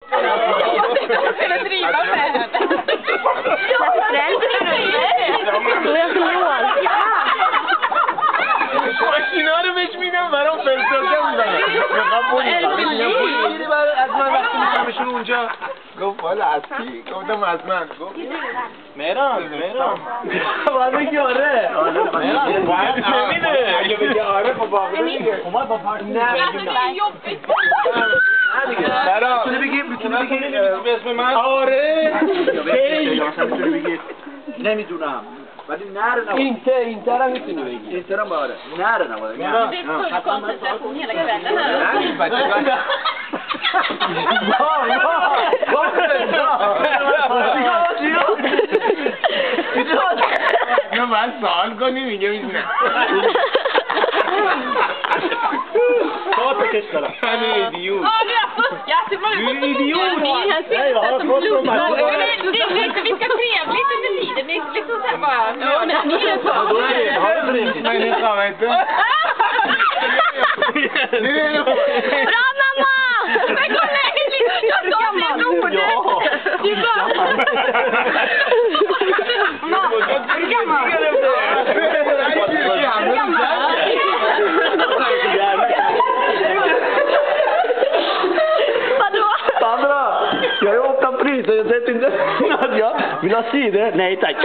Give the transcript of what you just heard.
Jag skulle driva med henne. Jag förlåt. اینا رو بهش میدم برام فرستادم از من وقتی میکنمشون اونجا گفت والا از کی؟ گفتم از من گفت مهران باید بگی آره باید نمیده اگه بگی آره خب واقعا دیگه با پارتی نه میتونه بگی به اسم من آره میتونه بگی نمیدونم ولی نره نباید اینتر هم میتونی بگی اینتر هم باید نره نباید Koncentration hela kvällen här. نه باید سوال کنی میگه میدونم تا تکش دارم من ایدیوت Du är idiot! Vi ska trevligt under tiden. Det är liksom såhär bara... Bra mamma! Men gå ner! Jag ska bli blodet! Du bara... Är du gammal? Sandra, jag är 8 pris och jag säger inte att jag vill ha sidor. Nej tack.